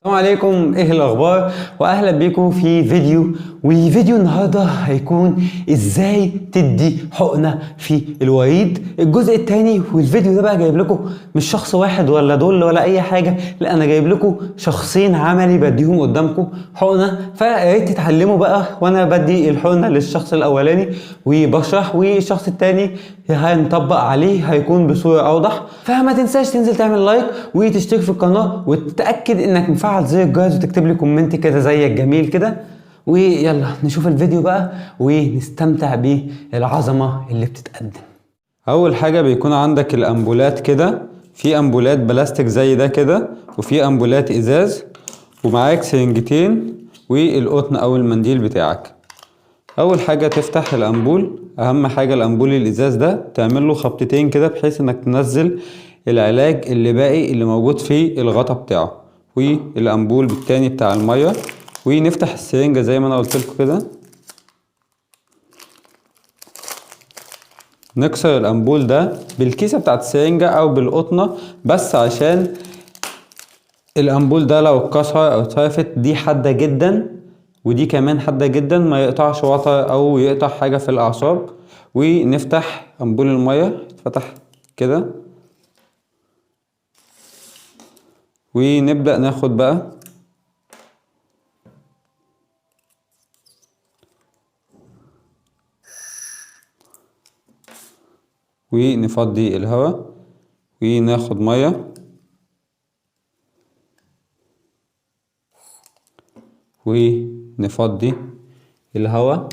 السلام عليكم، ايه الاخبار؟ واهلا بيكم في فيديو النهارده هيكون ازاي تدي حقنه في الوريد الجزء الثاني. والفيديو ده بقى جايب لكم مش شخص واحد ولا دول ولا اي حاجه، لا انا جايب لكم شخصين عملي بديهم قدامكم حقنه، فيا ريت تتعلموا بقى وانا بدي الحقنه للشخص الاولاني وبشرح، والشخص الثاني هنطبق عليه هيكون بصوره اوضح. فما تنساش تنزل تعمل لايك وتشترك في القناه وتتاكد انك مفعل زر الجرس وتكتب لي كومنت كده زيك جميل كده. ويلا نشوف الفيديو بقى ونستمتع بالعظمه اللي بتتقدم. اول حاجه بيكون عندك الامبولات كده، في امبولات بلاستيك زي ده كده، وفي امبولات ازاز، ومعاك سرنجتين والقطن او المنديل بتاعك. اول حاجه تفتح الامبول، اهم حاجه الامبول الازاز ده تعمل له خبطتين كده بحيث انك تنزل العلاج اللي باقي اللي موجود في الغطا بتاعه، والامبول بالتاني بتاع الميه. ونفتح السرنجه زي ما انا قلت لكم كده، نكسر الامبول ده بالكيسه بتاعت السرنجه او بالقطنه، بس عشان الامبول ده لو اتكسر او اتفرفت دي حاده جدا ودي كمان حاده جدا، ما يقطعش وتر او يقطع حاجه في الاعصاب. ونفتح امبول الميه، اتفتح كده، ونبدأ ناخد بقى ونفضي الهواء وناخد ميه ونفضي الهواء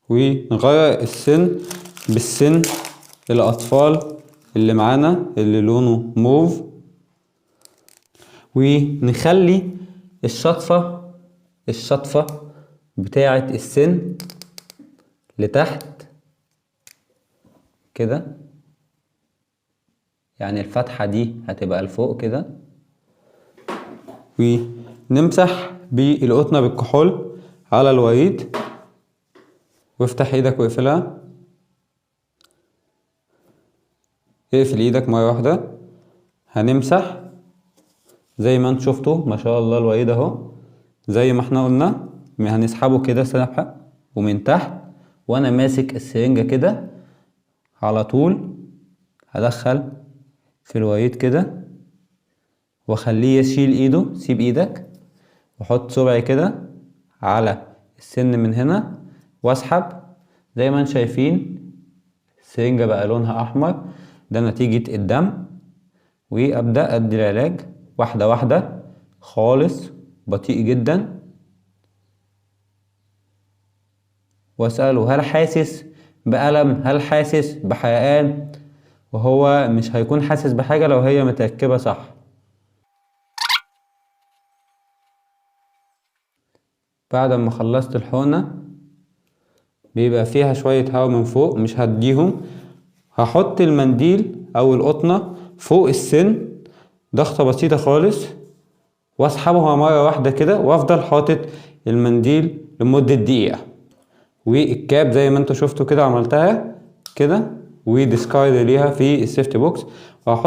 ونغير السن بالسن الأطفال اللي معانا اللي لونه موف، ونخلي الشطفة بتاعة السن لتحت كده، يعني الفتحة دي هتبقى لفوق كده. ونمسح بالقطنة بالكحول على الوريد، وافتح ايدك واقفلها، اقفل ايدك مرة واحدة. هنمسح زي ما انت شفتوا ما شاء الله الوريد اهو زي ما احنا قلنا، هنسحبه كده سحبة ومن تحت، وانا ماسك السرنجة كده على طول هدخل في الوريد كده واخليه يشيل ايده، سيب ايدك، واحط صبعي كده على السن من هنا واسحب. زي ما انتم شايفين السرنجة بقى لونها احمر، ده نتيجة الدم. وابدأ ادي العلاج واحدة واحدة خالص، بطيء جدا، واسأله هل حاسس بألم، هل حاسس بحرقان، وهو مش هيكون حاسس بحاجة لو هي متركبة صح. بعد ما خلصت الحقنة بيبقى فيها شوية هوا من فوق مش هديهم، هحط المنديل او القطنة فوق السن ضغطة بسيطة خالص واسحبها مرة واحدة كده، وافضل حاطط المنديل لمدة دقيقة. والكاب زي ما انتوا شفتوا كده عملتها كده، وديسكارد ليها في السيفتي بوكس، وهحط